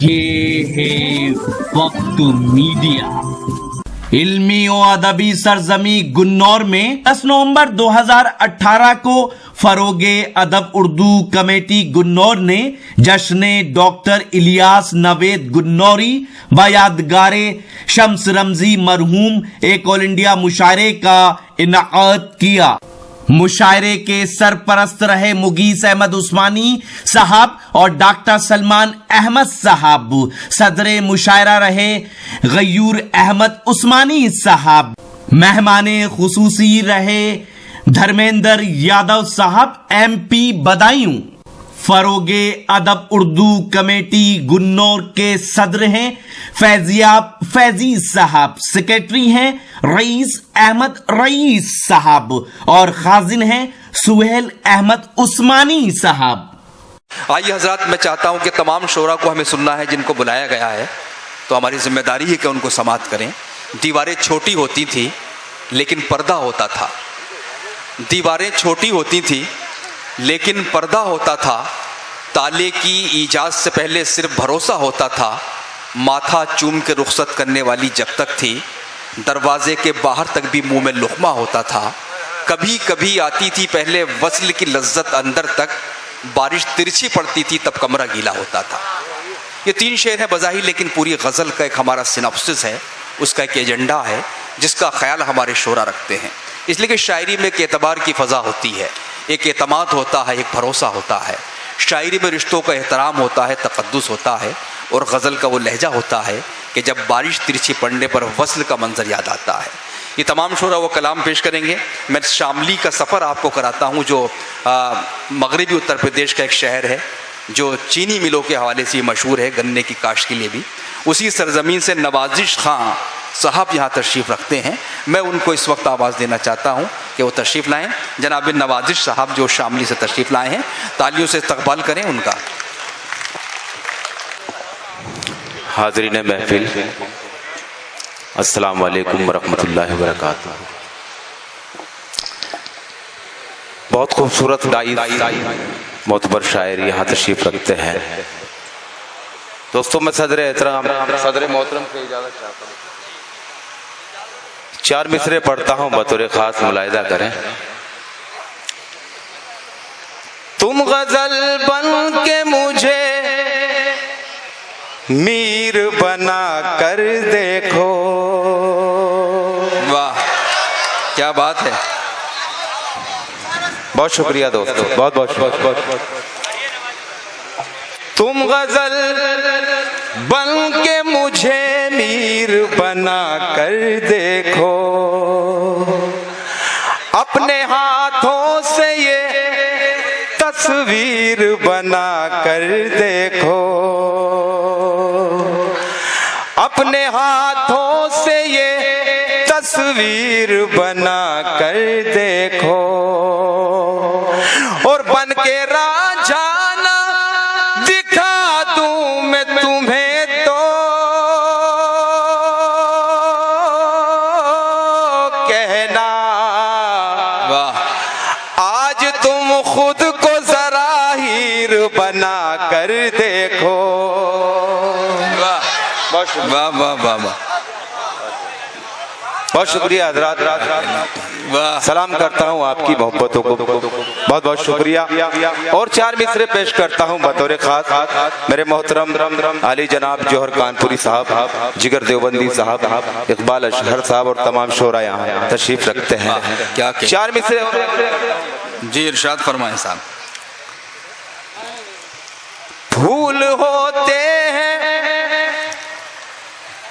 ये है वक्त मीडिया। इल्मी और अदबी सरजमी गुन्नौर में 10 नवंबर 2018 को फरोगे अदब उर्दू कमेटी गुन्नौर ने जश्न डॉक्टर इलियास नवेद गुन्नौरी व यादगारे शम्स रमजी मरहूम एक ऑल इंडिया मुशायरे का इनाक़ाद किया। मुशायरे के सरपरस्त रहे मुगीस अहमद उस्मानी साहब और डॉक्टर सलमान अहमद साहब। सदरे मुशायरा रहे गयूर अहमद उस्मानी साहब। मेहमाने खुसूसी रहे धर्मेंद्र यादव साहब MP बदायूं। फरोगे अदब उर्दू कमेटी गुन्नौर के सदर हैं फैजी साहब। सेक्रेटरी हैं रईस अहमद रईस साहब और खाजिन हैं सुहेल अहमद उस्मानी साहब। आइए हजरात, मैं चाहता हूं कि तमाम शोरा को हमें सुनना है जिनको बुलाया गया है, तो हमारी जिम्मेदारी है कि उनको समाअत करें। दीवारें छोटी होती थी लेकिन पर्दा होता था। दीवारें छोटी होती थी लेकिन पर्दा होता था। ताले की ईजाद से पहले सिर्फ भरोसा होता था। माथा चूम के रुखसत करने वाली जब तक थी, दरवाजे के बाहर तक भी मुंह में लुक़मा होता था। कभी कभी आती थी पहले वस्ल की लज्जत अंदर तक, बारिश तिरछी पड़ती थी तब कमरा गीला होता था। ये 3 शेर हैं बज़ाहिर, लेकिन पूरी गज़ल का एक हमारा सिनॉप्सिस है, उसका एक एजेंडा है जिसका ख्याल हमारे शोरा रखते हैं। इसलिए कि शायरी में एक एतबार की फ़ज़ा होती है, एक एतमाद होता है, एक भरोसा होता है। शायरी में रिश्तों का एहतराम होता है, तक़द्दुस होता है, और गज़ल का वो लहजा होता है कि जब बारिश तिरछी पड़ने पर वस्ल का मंजर याद आता है। ये तमाम शोरा वो कलाम पेश करेंगे। मैं शामली का सफ़र आपको कराता हूँ, जो मगरबी उत्तर प्रदेश का एक शहर है जो चीनी मिलों के हवाले से मशहूर है, गन्ने की काश्त के लिए भी। उसी सरजमीन से नवाजिश खां साहब यहाँ तशरीफ़ रखते हैं। मैं उनको इस वक्त आवाज़ देना चाहता हूँ कि वो तशरीफ़ लाएँ। जनाब नवाजिश साहब जो शामली से तशरीफ़ लाए हैं, तालियों से इस्तक़बाल करें उनका। हाज़रीन महफिल, अस्सलाम वालेकुम वरहमतुल्लाहि वबरकातुहू। बहुत खूबसूरत मोतबर शायर यहाँ तशरीफ़ रखते हैं। दोस्तों, मैं सदर मोहतरम से इजाज़त चाहता हूँ। 4 मिसरे पढ़ता हूँ, बतौर ख़ास मुलाहिज़ा करें। तुम गज़ल बन के मुझे मीर बना कर देखो। वाह, क्या बात है। बहुत शुक्रिया दोस्तों, बहुत बहुत शुक्रिया। तुम गजल बन के मुझे मीर बना कर देखो। अपने हाथों से ये तस्वीर बना कर देखो। अपने हाथों से ये तस्वीर बना कर देखो, और बन के राजा ना दिखा दूं मैं तुम्हें तो कहना। वाह, आज तुम खुद को जरा हीर बना कर देखो। वाह वाह वाह वाह, बहुत शुक्रिया हज़रात। सलाम करता हूँ आपकी मोहब्बतों को, बहुत बहुत शुक्रिया। और 4 मिसरे पेश करता हूँ बतौर खास मेरे मोहतरम आली जनाब जौहर कानपुरी साहब, जिगर देवबंदी साहब, इकबाल अशहर साहब और तमाम शोरा यहाँ तशरीफ रखते हैं। क्या 4 मिसरे जी, इरशाद फरमाएं साहब। फूल होते हैं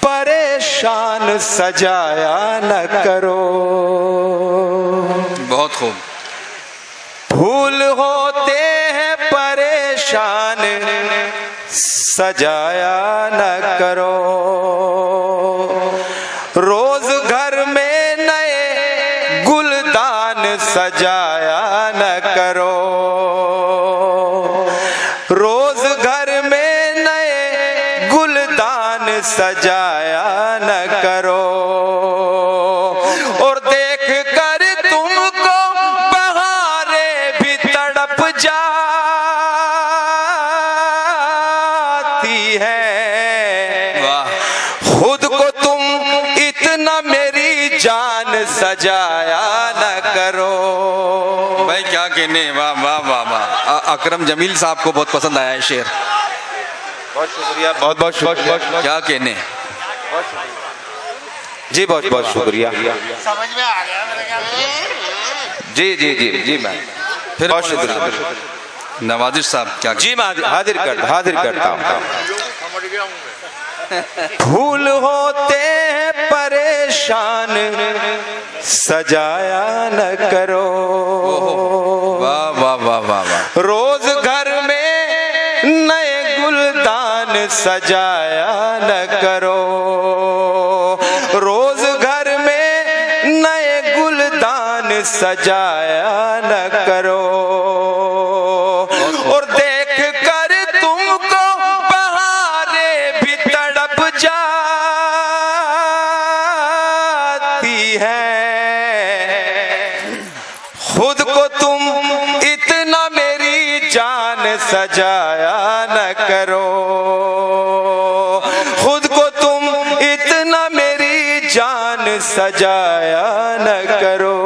परेशान सजाया न करो। बहुत खूब। फूल होते हैं परेशान सजाया न करो। रोज घर में नए गुलदान सजाया न करो। रोज घर में नए गुलदान सजाया न करो। और देख कर तुमको बहारें भी तड़प जाती है। सजाया न करो। भाई क्या कहने, वाह वाह वाह वाह। अकरम जमील साहब को बहुत पसंद आया है शेर। बहुत शुक्रिया, बहुत बहुत शुक्रिया। क्या कहने जी, बहुत बहुत शुक्रिया। समझ में आ गया मेरे ख्याल से। जी जी जी जी मैम, फिर बहुत शुक्रिया। नवाजिश साहब क्या जी मैं हाजिर करता हूँ। समझ गया हूँ मैं। फूल होते हैं परेशान, सजाया न करो। वाह वाह वाह वाह वाह। रोज घर में नए गुलदान सजाया न करो। रोज घर में नए गुलदान सजाया न करो। और देख कर तुमको बहारें भी तड़प जाती हैं। खुद को तुम इतना मेरी जान सजाया न करो। खुद को तुम इतना मेरी जान सजाया न करो।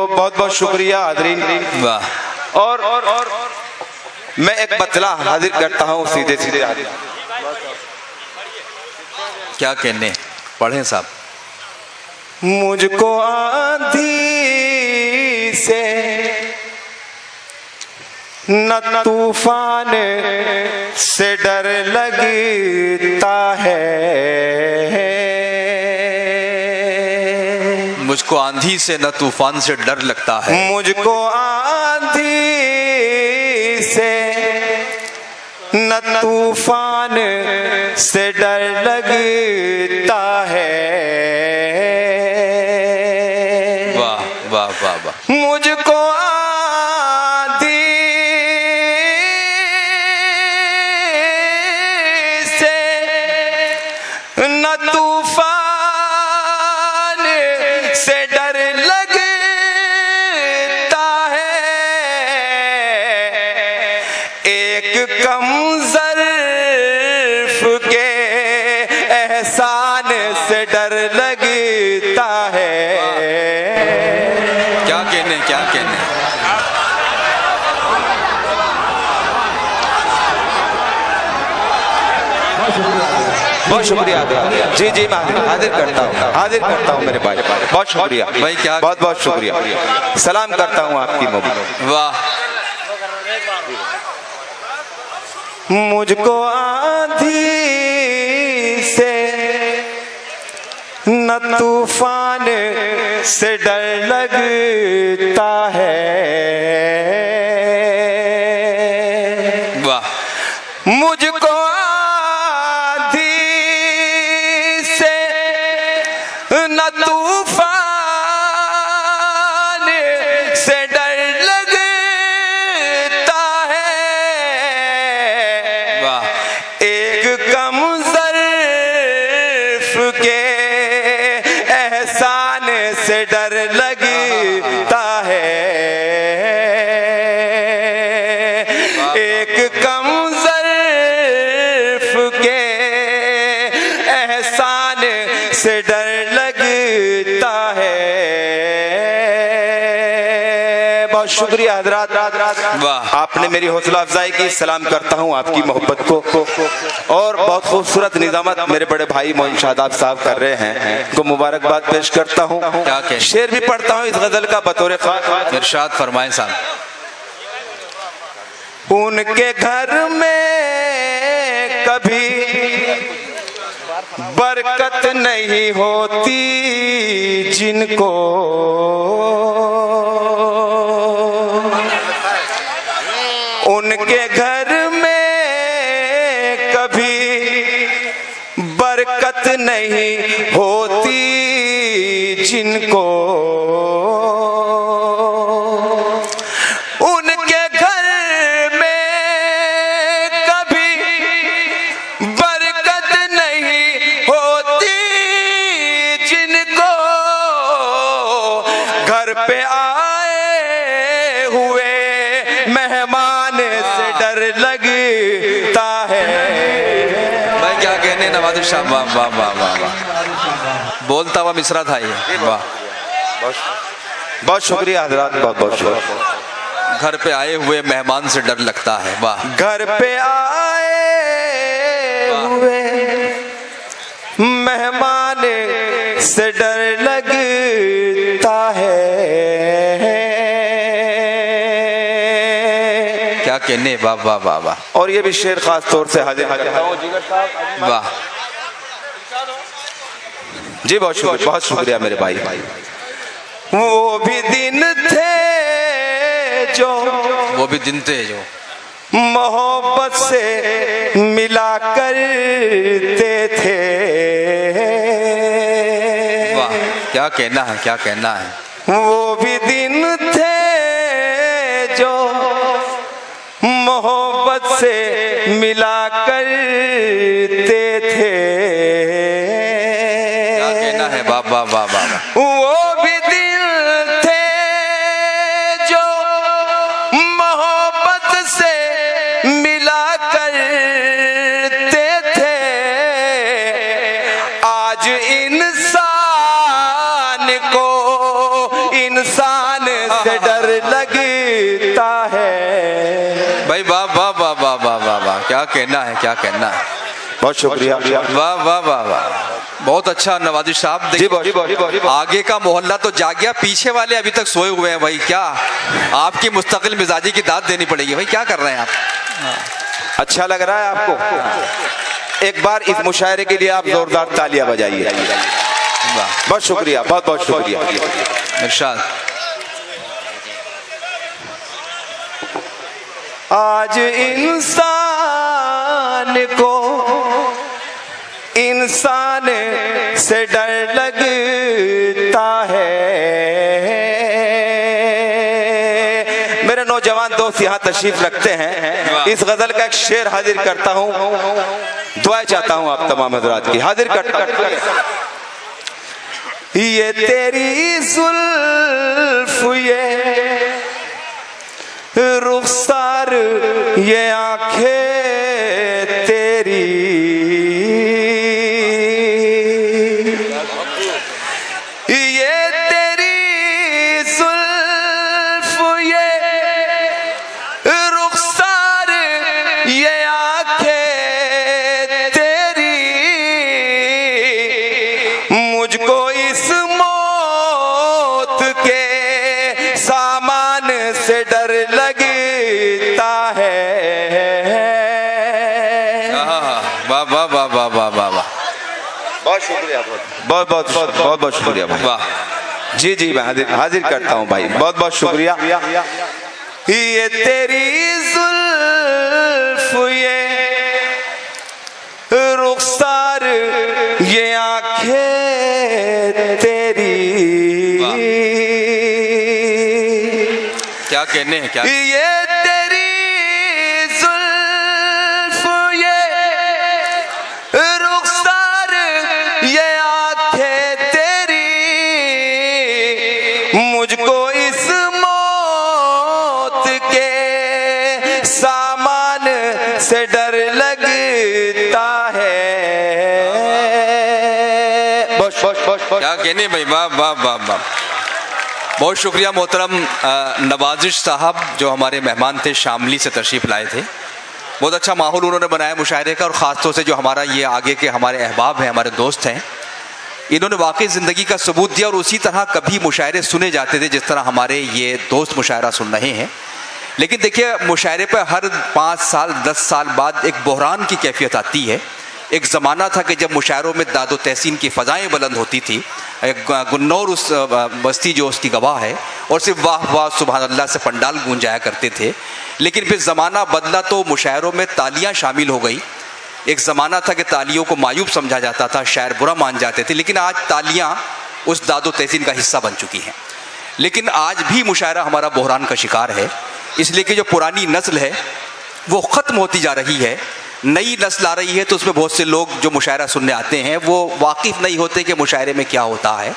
बहुत बहुत शुक्रिया हाज़रीन। वाह। और मैं एक बतला हाजिर करता हूँ सीधे सीधे। क्या कहने, पढ़ें साहब। मुझको आंधी से न तूफान से डर लगता है। मुझको आंधी से न तूफान से डर लगता है। मुझको आंधी से न तूफान से डर लगता है। वाह वाह वाह वाह। मुझको आंधी से न तूफान से डर लगता है। एक कम ज़र्फ़ के एहसान से डर लगता है। क्या कहने, क्या कहने। बहुत शुक्रिया। जी जी मैं हाजिर करता हूँ मेरे भाई। बहुत शुक्रिया भाई, क्या बहुत बहुत शुक्रिया। सलाम करता हूँ आपकी मोहब्बत। वाह। मुझको आंधी से न तूफान से डर लगता है। वाह। मुझको आंधी से न तूफान से डर लगता है। वाह। एक कम ज़र्फ़ के एहसान से डर लगता है। एक कम ज़र्फ़ के एहसान से डर लगता है। बहुत शुक्रिया हज़रात। वाह। आपने मेरी हौसला अफजाई की। सलाम करता हूँ आपकी मोहब्बत को। और बहुत खूबसूरत निज़ामत मेरे बड़े भाई मोइन शादाब साहब कर रहे हैं, उनको मुबारकबाद पेश करता हूँ। क्या कहने। शेर भी पढ़ता हूँ इस गजल का बतौर खास। इरशाद फरमाएं साहब। उनके घर में कभी बरकत नहीं होती जिनको उनके घर में कभी बरकत नहीं होती जिनको उनके घर में कभी बरकत नहीं होती जिनको घर पे आए हुए मेहमान से डर लगता है। भाई क्या कहने नवाजुल शाह। वाह वाह वाह वाह वाह। बोलता हुआ मिसरा था ये। वाह, बहुत शुक्रिया हजरात, बहुत बहुत शुक्रिया। घर पे आए हुए मेहमान से डर लगता है। वाह, घर पे आए हुए मेहमान से डर लगता है। क्या कहने। वाह वाह वाह वाह। और ये भी शेर खास तौर से हाजिर वाह जी, बहुत शुक्रिया मेरे भाई। वो भी दिन थे जो, वो भी दिन थे जो मोहब्बत से मिला करते थे। वाह, क्या कहना है, क्या कहना है। वो भी दिन थे जो मोहब्बत से मिला करते थे। क्या कहना है। वाह वाह वाह वाह। वो भी दिल थे जो मोहब्बत से मिला करते थे। आज इंसान को इंसान से डर लगता है। भाई वाह वाह वाह वाह वाह वाह वाह, क्या कहना है, क्या कहना है। बहुत शुक्रिया। वाह वाह वाह वाह, बहुत अच्छा नवाजिश साहब। देखिए आगे का मोहल्ला तो जाग गया, पीछे वाले अभी तक सोए हुए हैं। भाई क्या आपकी मुस्तकिल मिजाजी की दाद देनी पड़ेगी। भाई क्या कर रहे हैं आप। अच्छा लग रहा है आपको? एक बार इस मुशायरे के लिए आप जोरदार तालियां बजाइए। बहुत शुक्रिया, बहुत बहुत शुक्रिया। इरशाद। आज इंसान को इंसान से डर लगता है। मेरे नौजवान दोस्त यहाँ तशरीफ रखते हैं। इस गजल का एक शेर हाजिर करता हूँ, दुआ चाहता हूँ आप तमाम हजरात की। हाजिर करता हूँ। ये तेरी जुल्फ ये रुखसार ये आंखें तेरी, ये तेरी जुल्फ ये रुखसार ये आंखें तेरी, मुझको इस मौत के सामान से डर लगता है। वाह वाह वाह वाह वाह वाह वाह, बहुत शुक्रिया, बहुत बहुत बहुत बहुत शुक्रिया भाई। वाह जी जी, मैं हाजिर करता हूँ भाई। बहुत बहुत शुक्रिया। ये तेरी जुल्फ ये रुखसार ये आंखें तेरी, क्या कहने हैं, क्या ये तेरी जुल्फ ये रुखसार ये आंखें तेरी, मुझको इस मौत के सामान से डर लगता है। क्या कहने भाई। वाह वाह वाह वाह, बहुत शुक्रिया मोहतरम नवाजिश साहब जो हमारे मेहमान थे, शामली से तशरीफ़ लाए थे। बहुत अच्छा माहौल उन्होंने बनाया मुशायरे का, और ख़ास तौर से जो हमारा ये आगे के हमारे अहबाब हैं, हमारे दोस्त हैं, इन्होंने वाकई ज़िंदगी का सबूत दिया। और उसी तरह कभी मुशायरे सुने जाते थे जिस तरह हमारे ये दोस्त मुशायरा सुन रहे हैं। लेकिन देखिए मुशायरे पर हर 5 साल 10 साल बाद एक बहरान की कैफियत आती है। एक ज़माना था कि जब मुशायरों में दादो तहसीन की फ़ज़ाएँ बुलंद होती थी। गुन्नौर उस बस्ती जो उसकी गवाह है, और सिर्फ वाह वाह सुभान अल्लाह से पंडाल गूंज जाया करते थे। लेकिन फिर ज़माना बदला तो मुशायरों में तालियां शामिल हो गई। एक ज़माना था कि तालियों को मायूब समझा जाता था, शायर बुरा मान जाते थे, लेकिन आज तालियां उस दादो तहसीन का हिस्सा बन चुकी हैं। लेकिन आज भी मुशायरा हमारा बहरान का शिकार है, इसलिए कि जो पुरानी नस्ल है वो ख़त्म होती जा रही है, नई नस्ल आ रही है। तो उसमें बहुत से लोग जो मुशायरा सुनने आते हैं वो वाकिफ़ नहीं होते कि मुशायरे में क्या होता है।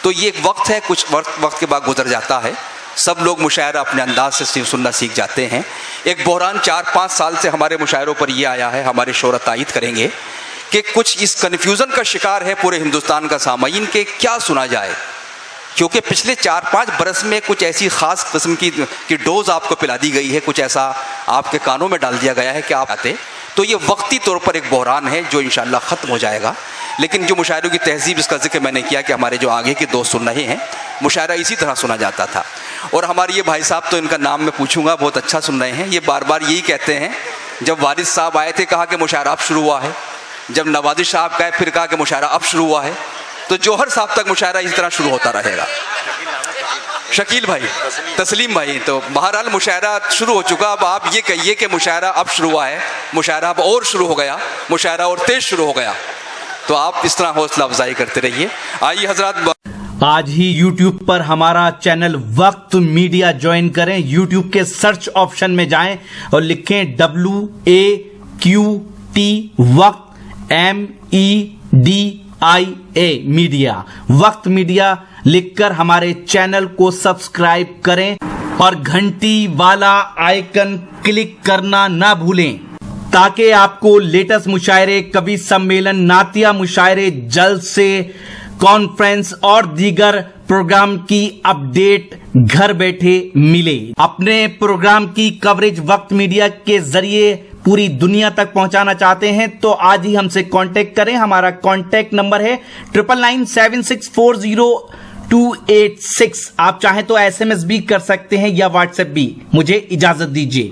तो ये एक वक्त है, कुछ वक्त के बाद गुजर जाता है, सब लोग मुशायरा अपने अंदाज से सुनना सीख जाते हैं। एक बहरान 4-5 साल से हमारे मुशायरों पर ये आया है, हमारे शोरा तायद करेंगे कि कुछ इस कन्फ्यूज़न का शिकार है पूरे हिंदुस्तान का सामाईन के क्या सुना जाए, क्योंकि पिछले 4-5 बरस में कुछ ऐसी ख़ास किस्म की डोज आपको पिला दी गई है, कुछ ऐसा आपके कानों में डाल दिया गया है कि आप आते, तो ये वक्ती तौर पर एक बहरान है जो इंशाअल्लाह ख़त्म हो जाएगा। लेकिन जो मुशायरों की तहजीब, इसका जिक्र मैंने किया कि हमारे जो आगे के दोस्त सुन रहे हैं, मुशायरा इसी तरह सुना जाता था। और हमारे ये भाई साहब, तो इनका नाम मैं पूछूंगा, बहुत अच्छा सुन रहे हैं, ये बार बार यही कहते हैं, जब वारिस साहब आए थे कहा कि मुशायरा अब शुरू हुआ है, जब नवाजिश साहब गए फिर कहा कि मुशायरा अब शुरू हुआ है, तो जौहर साहब तक मुशायरा इसी तरह शुरू होता रहेगा। शकील भाई, तस्लीम भाई, तो बहरहाल मुशायरा शुरू हो चुका, अब आप ये कहिए कि मुशायरा अब शुरू हुआ है, मुशायरा अब और शुरू हो गया, मुशायरा और तेज शुरू हो गया, तो आप इस तरह हौसला अफजाई करते रहिए। आइए हजरात, आज ही YouTube पर हमारा चैनल वक्त मीडिया ज्वाइन करें। YouTube के सर्च ऑप्शन में जाएं और लिखें WAQT वक्त MEDIA मीडिया, वक्त मीडिया लिखकर हमारे चैनल को सब्सक्राइब करें और घंटी वाला आइकन क्लिक करना ना भूलें, ताकि आपको लेटेस्ट मुशायरे, कवि सम्मेलन, नातिया मुशायरे, जल्द से कॉन्फ्रेंस और दीगर प्रोग्राम की अपडेट घर बैठे मिले। अपने प्रोग्राम की कवरेज वक्त मीडिया के जरिए पूरी दुनिया तक पहुंचाना चाहते हैं तो आज ही हमसे कांटेक्ट करें। हमारा कांटेक्ट नंबर है 9997640286। आप चाहें तो SMS भी कर सकते हैं या व्हाट्सएप भी। मुझे इजाजत दीजिए।